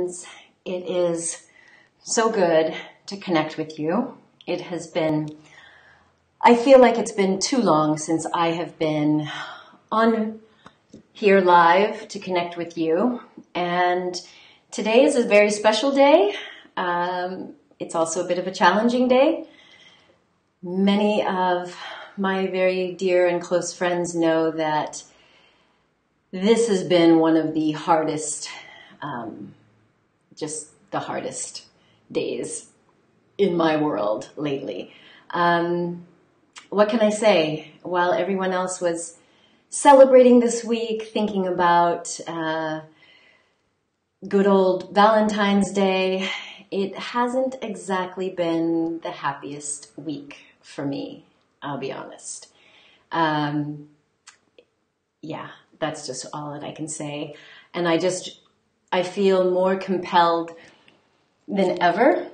friends. It is so good to connect with you. It has been, I feel like it's been too long since I have been on here live to connect with you. And today is a very special day. It's also a bit of a challenging day. Many of my very dear and close friends know that this has been one of the hardest, just the hardest days in my world lately. What can I say? While everyone else was celebrating this week, thinking about good old Valentine's Day, it hasn't exactly been the happiest week for me, I'll be honest. Yeah, that's just all that I can say. And I feel more compelled than ever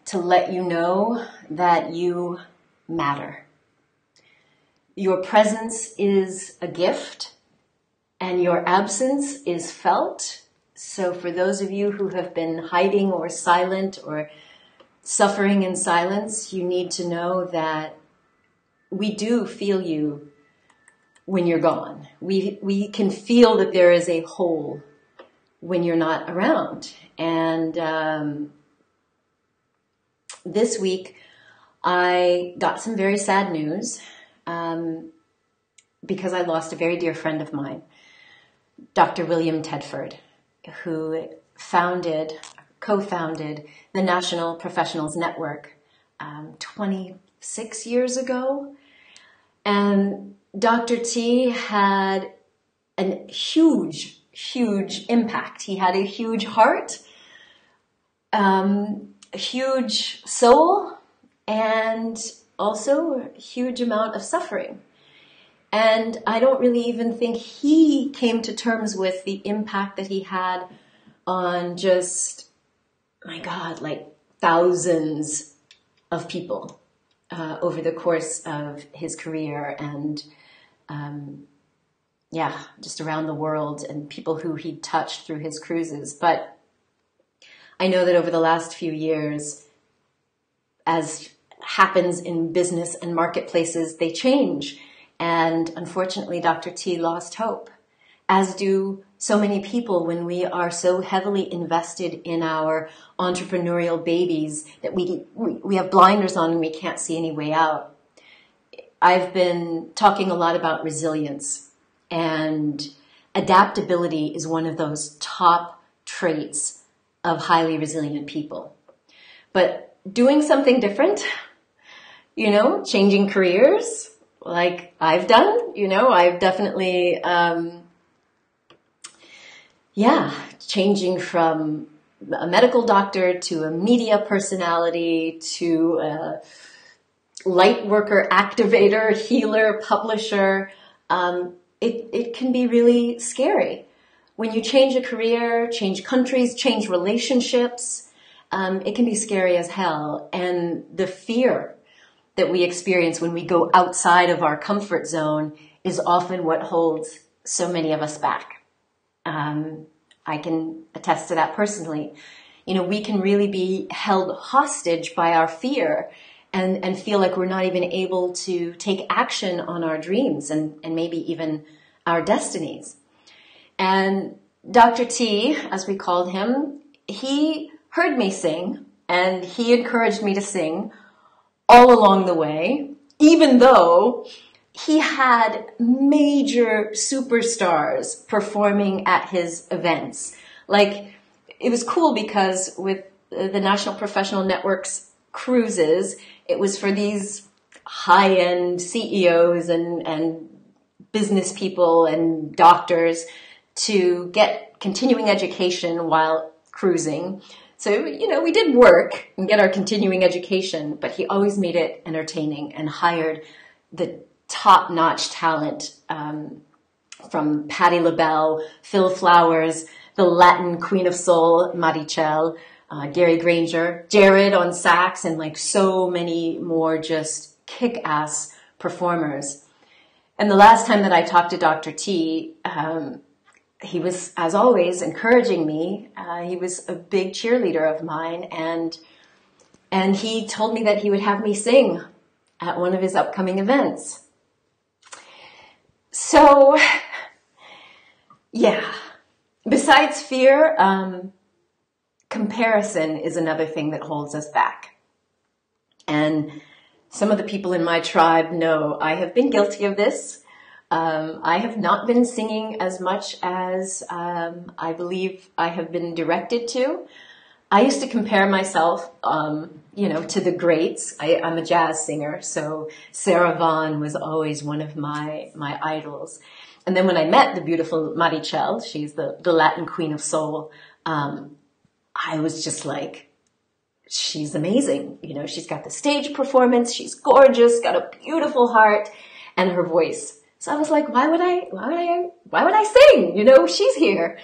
to let you know that you matter. Your presence is a gift and your absence is felt. So for those of you who have been hiding or silent or suffering in silence, you need to know that we do feel you when you're gone. We can feel that there is a hole when you're not around. And this week I got some very sad news because I lost a very dear friend of mine, Dr. Tedford, who co-founded the National Professionals Network 26 years ago. And Dr. T had a huge, huge impact. He had a huge heart, a huge soul, and also a huge amount of suffering. And I don't really even think he came to terms with the impact that he had on just, my God, like thousands of people over the course of his career and just around the world, and people who he touched through his cruises. But I know that over the last few years, as happens in business and marketplaces, they change. And unfortunately, Dr. T lost hope, as do so many people when we are so heavily invested in our entrepreneurial babies that we have blinders on and we can't see any way out. I've been talking a lot about resilience, and adaptability is one of those top traits of highly resilient people. But doing something different, changing careers, like I've done, I've definitely, changing from a medical doctor to a media personality to a light worker, activator, healer, publisher. It can be really scary. When you change a career, change countries, change relationships, it can be scary as hell. And the fear that we experience when we go outside of our comfort zone is often what holds so many of us back. I can attest to that personally. We can really be held hostage by our fear and feel like we're not even able to take action on our dreams and maybe even our destinies. And Dr. T, as we called him, he heard me sing and he encouraged me to sing all along the way, even though he had major superstars performing at his events. Like, it was cool because with the National Professional Network's cruises, it was for these high-end CEOs and business people and doctors to get continuing education while cruising. So, we did work and get our continuing education, but he always made it entertaining and hired the top-notch talent from Patti LaBelle, Phil Flowers, the Latin Queen of Soul, Marichel, Gary Granger, Jared on sax, and like so many more just kick-ass performers. And the last time that I talked to Dr. T, he was, as always, encouraging me. He was a big cheerleader of mine, and he told me that he would have me sing at one of his upcoming events. So, yeah. Besides fear, comparison is another thing that holds us back. And some of the people in my tribe know I have been guilty of this. I have not been singing as much as I believe I have been directed to. I used to compare myself, to the greats. I'm a jazz singer, so Sarah Vaughan was always one of my idols. And then when I met the beautiful Marichel, she's the Latin queen of soul, I was just like, she's amazing. She's got the stage performance, she's gorgeous, got a beautiful heart, and her voice. So I was like, why would I sing? She's here.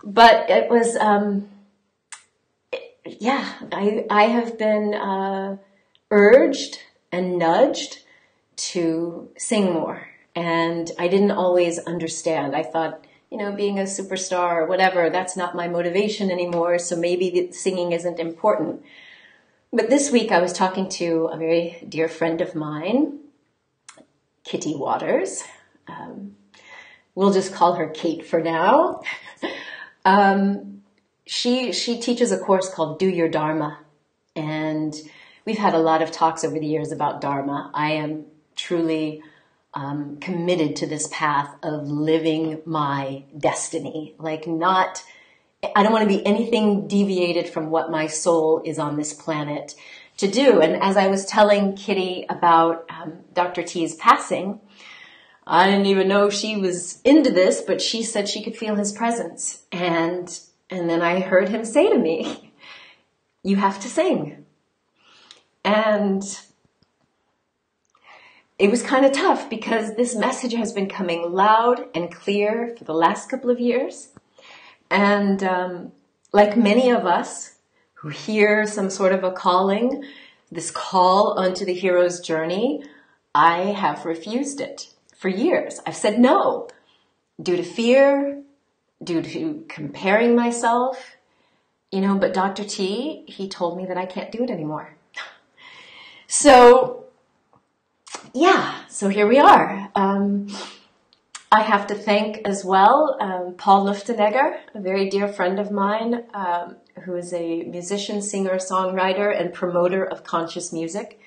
But it was, I have been urged and nudged to sing more. And I didn't always understand. I thought, being a superstar or whatever, that's not my motivation anymore. So maybe the singing isn't important. But this week I was talking to a very dear friend of mine, Kitty Waters. We'll just call her Kate for now. She teaches a course called Do Your Dharma. And we've had a lot of talks over the years about Dharma. I am truly committed to this path of living my destiny. I don't want to be anything deviated from what my soul is on this planet to do. And as I was telling Kitty about Dr. T's passing, I didn't even know she was into this, but she said she could feel his presence. And then I heard him say to me, you have to sing. And it was kind of tough because this message has been coming loud and clear for the last couple of years. And like many of us who hear some sort of a calling, this call onto the hero's journey, I have refused it for years. I've said no, due to fear, due to comparing myself, but Dr. T, he told me that I can't do it anymore. So here we are. I have to thank as well Paul Luftenegger, a very dear friend of mine, who is a musician, singer, songwriter, and promoter of conscious music.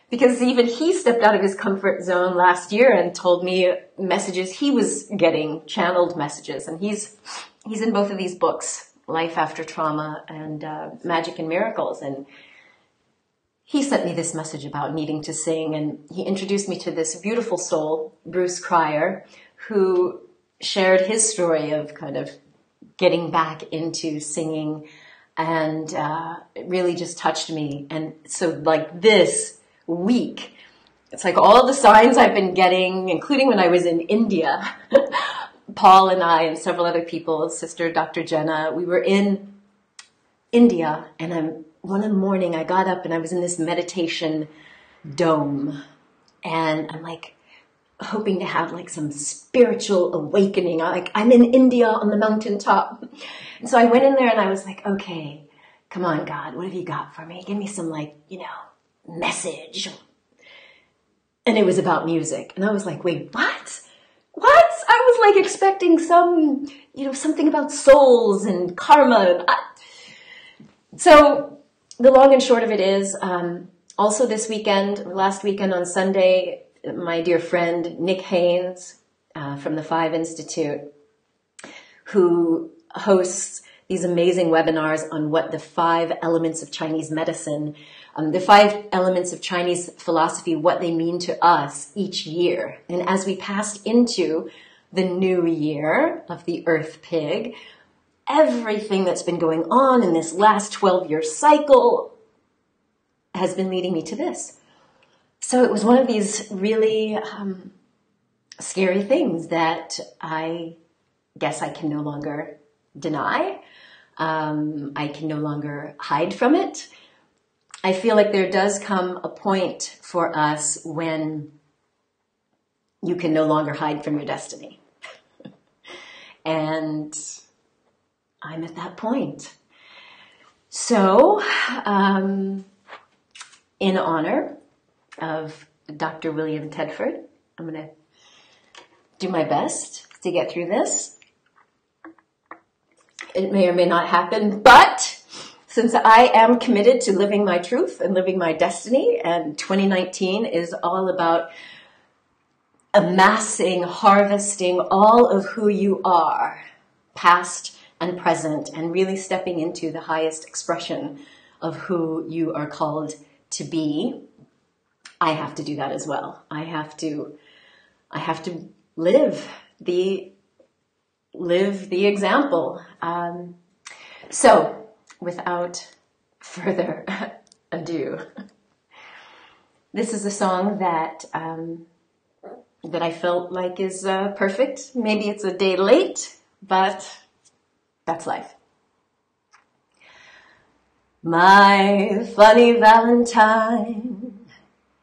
Because even he stepped out of his comfort zone last year and told me messages he was getting, channeled messages. And he's in both of these books, Life After Trauma and Magic and Miracles. And he sent me this message about needing to sing, and he introduced me to this beautiful soul, Bruce Cryer, who shared his story of kind of getting back into singing, and it really just touched me. And so this week, it's like all the signs I've been getting, including when I was in India, Paul and I and several other people, Sister Dr. Jenna, we were in India, and one morning I got up and I was in this meditation dome, and I'm hoping to have some spiritual awakening. I'm in India on the mountaintop. And so I went in there and I was like, okay, come on, God, what have you got for me? Give me some message. And it was about music. And I was like, wait, what? What? I was expecting something about souls and karma. So the long and short of it is, also last weekend on Sunday, my dear friend Nick Haynes from the 5 Institute, who hosts these amazing webinars on what the 5 elements of Chinese medicine, the 5 elements of Chinese philosophy, what they mean to us each year. And as we passed into the new year of the Earth Pig, everything that's been going on in this last 12-year cycle has been leading me to this. So it was one of these really scary things that I guess I can no longer deny. I can no longer hide from it. I feel like there does come a point for us when you can no longer hide from your destiny. And I'm at that point. So, in honor of Dr. William Tedford, I'm going to do my best to get through this. It may or may not happen, but since I am committed to living my truth and living my destiny, and 2019 is all about amassing, harvesting all of who you are, past and present, and really stepping into the highest expression of who you are called to be, I have to do that as well. I have to live the example. So, without further ado, this is a song that I felt like is perfect. Maybe it's a day late, but that's life. My funny Valentine,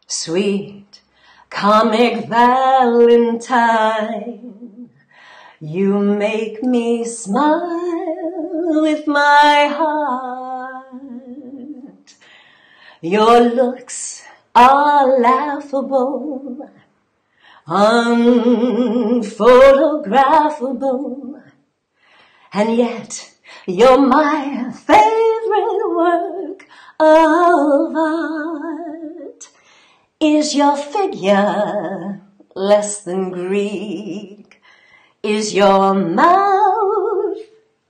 sweet comic Valentine, you make me smile with my heart. Your looks are laughable, unphotographable, and yet you're my favorite work of art. Is your figure less than Greek? Is your mouth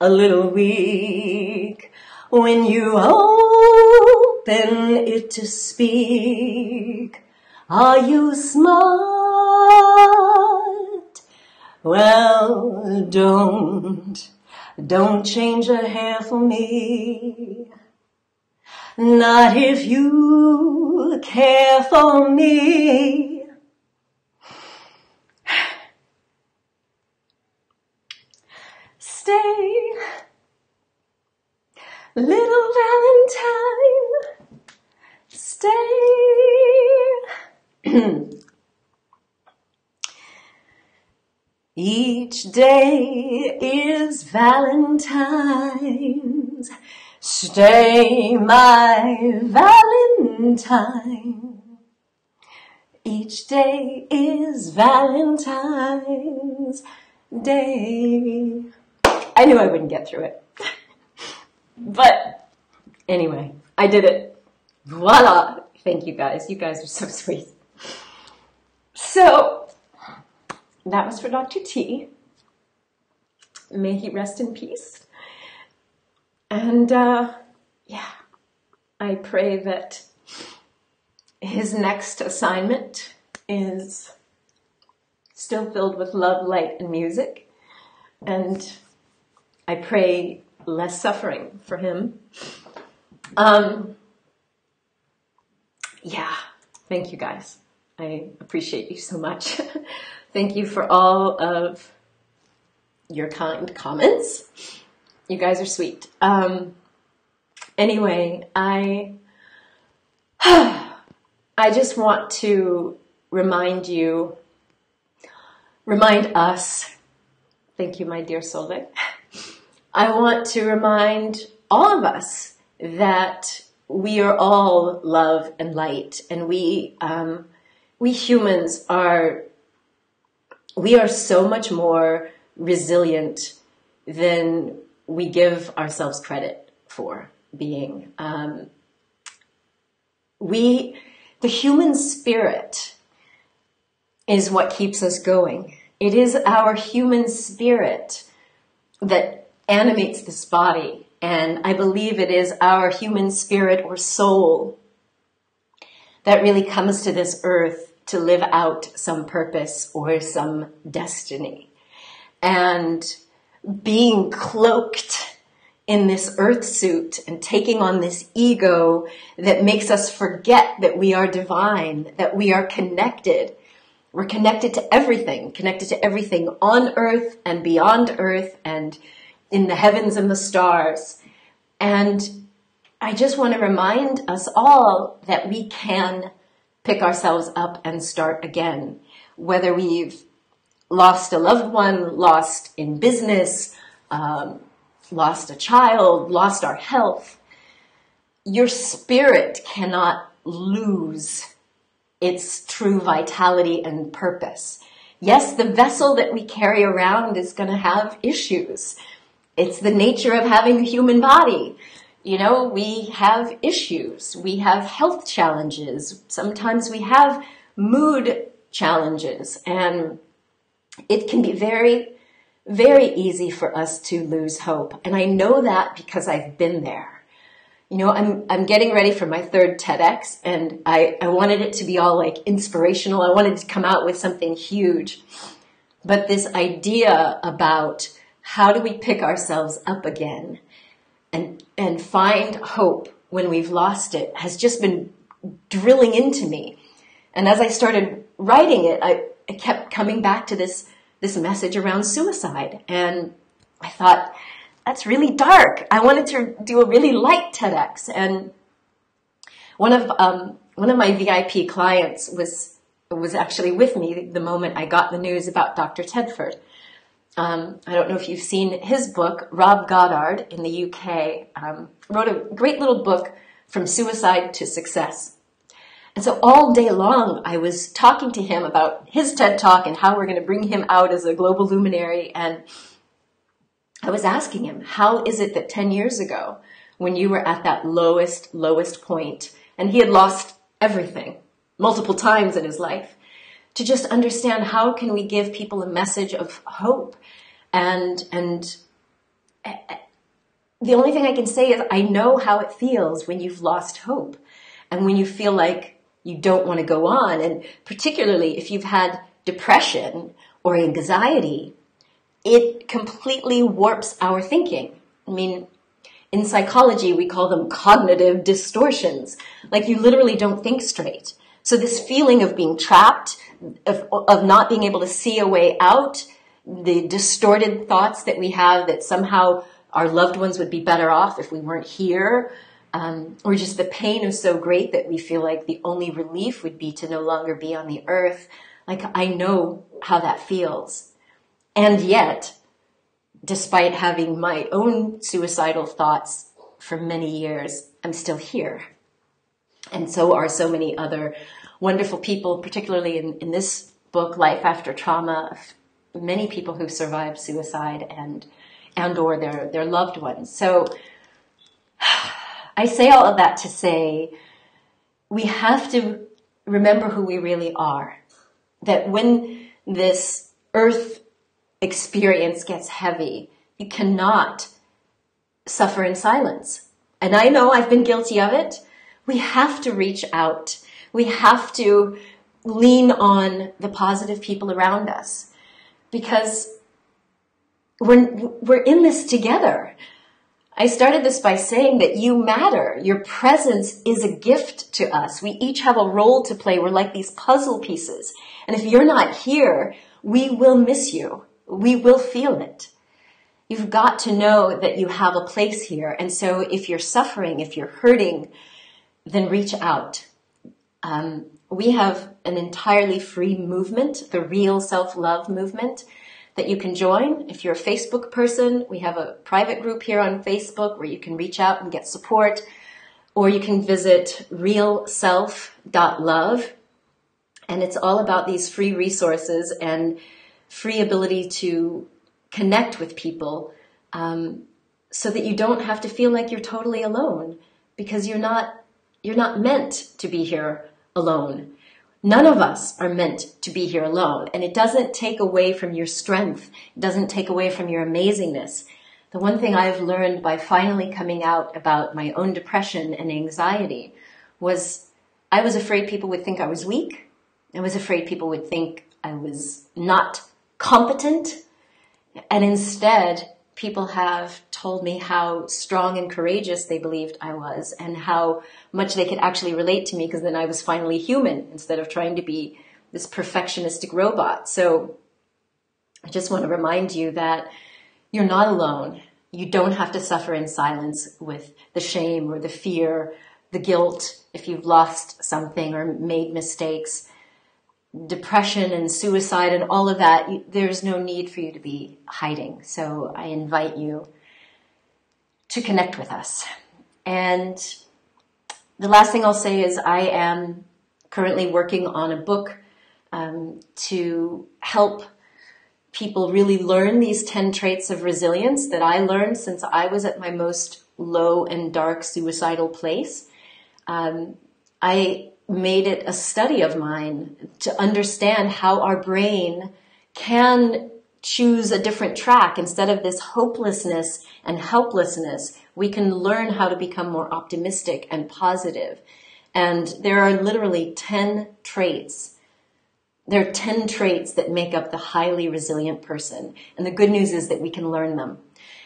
a little weak when you open it to speak? Are you smart? Well, don't change a hair for me. Not if you care for me. Stay, little Valentine, stay. Each day is Valentine's. Stay, my Valentine. Each day is Valentine's Day. I knew I wouldn't get through it. But anyway, I did it. Voila. Thank you guys. You guys are so sweet. So, that was for Dr. T. May he rest in peace. And, yeah, I pray that his next assignment is still filled with love, light, and music. And I pray less suffering for him. Yeah, thank you guys. I appreciate you so much. Thank you for all of your kind comments. You guys are sweet. Anyway, I just want to remind us, thank you, my dear Solveig. I want to remind all of us that we are all love and light, and we humans are so much more resilient than we give ourselves credit for being. The human spirit is what keeps us going. It is our human spirit that animates this body. And I believe it is our human spirit or soul that really comes to this earth to live out some purpose or some destiny. And being cloaked in this earth suit and taking on this ego that makes us forget that we are divine, that we are connected. We're connected to everything on earth and beyond earth and in the heavens and the stars. And I just want to remind us all that we can pick ourselves up and start again, whether we've lost a loved one, lost in business, lost a child, lost our health, your spirit cannot lose its true vitality and purpose. Yes, the vessel that we carry around is going to have issues. It's the nature of having a human body. You know, we have issues. We have health challenges. Sometimes we have mood challenges. And it can be very, very easy for us to lose hope. And I know that because I've been there. You know, I'm getting ready for my third TEDx, and I wanted it to be all like inspirational. I wanted to come out with something huge. But this idea about how do we pick ourselves up again and find hope when we've lost it has just been drilling into me. And as I started writing it, I kept coming back to this message around suicide. And I thought, that's really dark. I wanted to do a really light TEDx. And one of my VIP clients was actually with me the moment I got the news about Dr. Tedford. I don't know if you've seen his book. Rob Goddard in the UK wrote a great little book, From Suicide to Success. And so all day long, I was talking to him about his TED Talk and how we're going to bring him out as a global luminary. And I was asking him, how is it that 10 years ago, when you were at that lowest point, and he had lost everything multiple times in his life, to just understand how can we give people a message of hope? And the only thing I can say is I know how it feels when you've lost hope and when you feel like you don't want to go on. And particularly if you've had depression or anxiety, it completely warps our thinking. I mean, in psychology, we call them cognitive distortions. Like you literally don't think straight. So this feeling of being trapped, of not being able to see a way out, the distorted thoughts that we have that somehow our loved ones would be better off if we weren't here, or just the pain is so great that we feel like the only relief would be to no longer be on the earth. Like I know how that feels. And yet, despite having my own suicidal thoughts for many years, I'm still here. And so are so many other wonderful people, particularly in this book, Life After Trauma, many people who survived suicide and or their loved ones. So I say all of that to say we have to remember who we really are. That when this earth experience gets heavy, you cannot suffer in silence. And I know I've been guilty of it. We have to reach out. We have to lean on the positive people around us because we're in this together. I started this by saying that you matter. Your presence is a gift to us. We each have a role to play. We're like these puzzle pieces. And if you're not here, we will miss you. We will feel it. You've got to know that you have a place here. And so if you're suffering, if you're hurting, then reach out. We have an entirely free movement, the Real Self-Love movement, that you can join. If you're a Facebook person, we have a private group here on Facebook where you can reach out and get support, or you can visit realself.love. And it's all about these free resources and free ability to connect with people so that you don't have to feel like you're totally alone, because you're not meant to be here alone. None of us are meant to be here alone, and it doesn't take away from your strength. It doesn't take away from your amazingness. The one thing I've learned by finally coming out about my own depression and anxiety was I was afraid people would think I was weak. I was afraid people would think I was not competent. And instead, people have told me how strong and courageous they believed I was and how much they could actually relate to me, because then I was finally human instead of trying to be this perfectionistic robot. So I just want to remind you that you're not alone. You don't have to suffer in silence with the shame or the fear, the guilt if you've lost something or made mistakes. depression and suicide and all of that, there's no need for you to be hiding. So I invite you to connect with us. And the last thing I'll say is I am currently working on a book to help people really learn these 10 traits of resilience that I learned since I was at my most low and dark suicidal place. I made it a study of mine to understand how our brain can choose a different track. Instead of this hopelessness and helplessness, we can learn how to become more optimistic and positive. And there are literally 10 traits. There are 10 traits that make up the highly resilient person. And the good news is that we can learn them.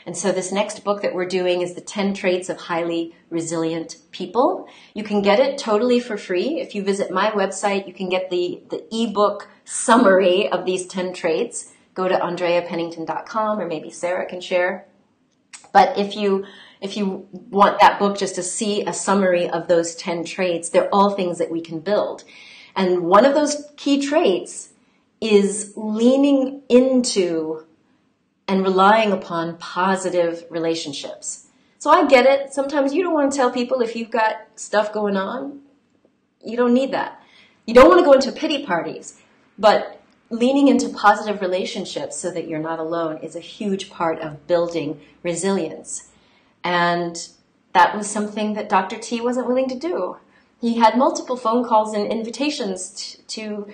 And so this next book that we're doing is the 10 traits of highly resilient people. You can get it totally for free. If you visit my website, you can get the ebook summary of these 10 traits. Go to andreapennington.com, or maybe Sarah can share. But if you want that book just to see a summary of those 10 traits, they're all things that we can build. And one of those key traits is leaning into and relying upon positive relationships. So I get it. Sometimes you don't want to tell people if you've got stuff going on. You don't need that. You don't want to go into pity parties. But leaning into positive relationships so that you're not alone is a huge part of building resilience. And that was something that Dr. T wasn't willing to do. He had multiple phone calls and invitations to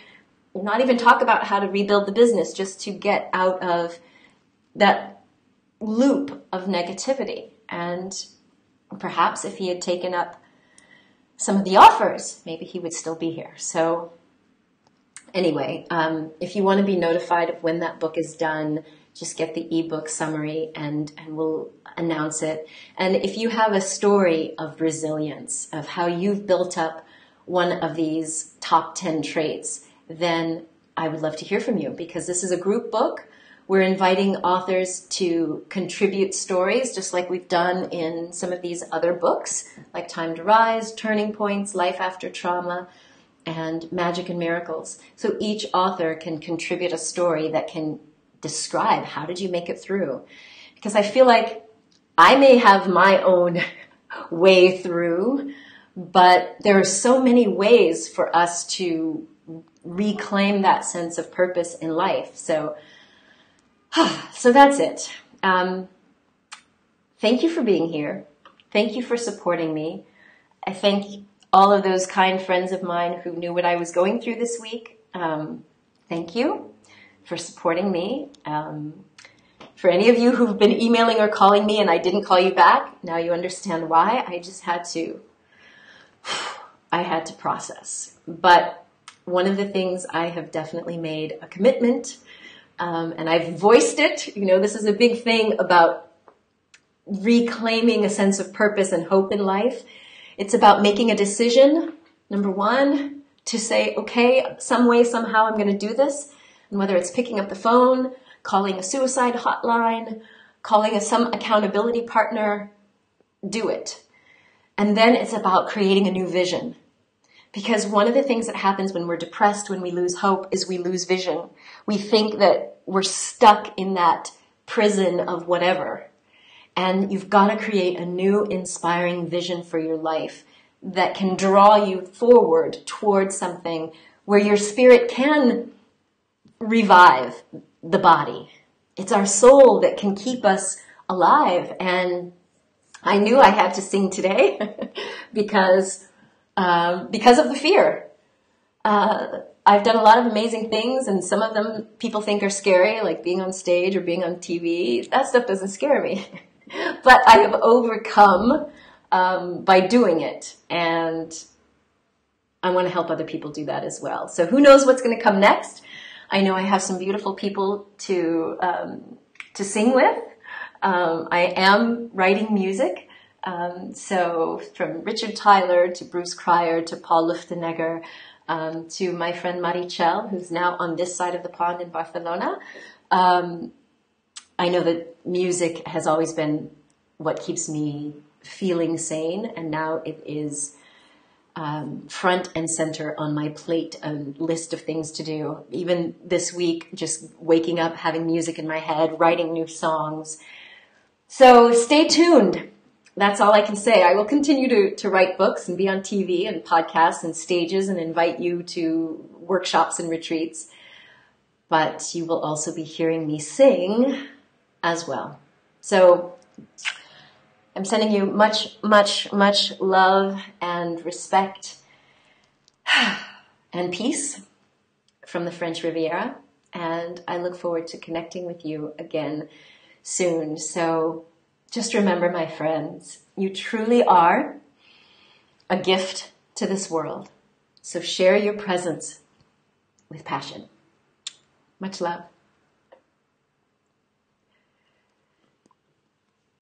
not even talk about how to rebuild the business, just to get out of that loop of negativity. And perhaps if he had taken up some of the offers, maybe he would still be here. So anyway, if you want to be notified of when that book is done, just get the ebook summary and we'll announce it. And if you have a story of resilience, of how you've built up one of these top 10 traits, then I would love to hear from you, because this is a group book. We're inviting authors to contribute stories, just like we've done in some of these other books, like Time to Rise, Turning Points, Life After Trauma, and Magic and Miracles. So each author can contribute a story that can describe how did you make it through. Because I feel like I may have my own way through, but there are so many ways for us to reclaim that sense of purpose in life. So that's it. Thank you for being here. Thank you for supporting me. I thank all of those kind friends of mine who knew what I was going through this week. Thank you for supporting me. For any of you who've been emailing or calling me and I didn't call you back, now you understand why. I just had to process. But one of the things I have definitely made a commitment, and I've voiced it. You know, this is a big thing about reclaiming a sense of purpose and hope in life. It's about making a decision, number one, to say, okay, some way, somehow I'm going to do this. And whether it's picking up the phone, calling a suicide hotline, calling some accountability partner, do it. And then it's about creating a new vision. Because one of the things that happens when we're depressed, when we lose hope, is we lose vision. We think that we're stuck in that prison of whatever. And you've got to create a new inspiring vision for your life that can draw you forward towards something where your spirit can revive the body. It's our soul that can keep us alive. And I knew I had to sing today because of the fear. I've done a lot of amazing things, and some of them people think are scary, like being on stage or being on TV. That stuff doesn't scare me. But I have overcome by doing it, and I want to help other people do that as well. So who knows what's going to come next? I know I have some beautiful people to sing with. I am writing music. So from Richard Tyler to Bruce Cryer to Paul Luftenegger to my friend Marichel, who's now on this side of the pond in Barcelona. I know that music has always been what keeps me feeling sane, and now it is front and center on my plate, a list of things to do. Even this week, just waking up, having music in my head, writing new songs. So stay tuned. That's all I can say. I will continue to write books and be on TV and podcasts and stages and invite you to workshops and retreats. But you will also be hearing me sing as well. So I'm sending you much, much, much love and respect and peace from the French Riviera. And I look forward to connecting with you again soon. So just remember, my friends, you truly are a gift to this world. So share your presence with passion. Much love.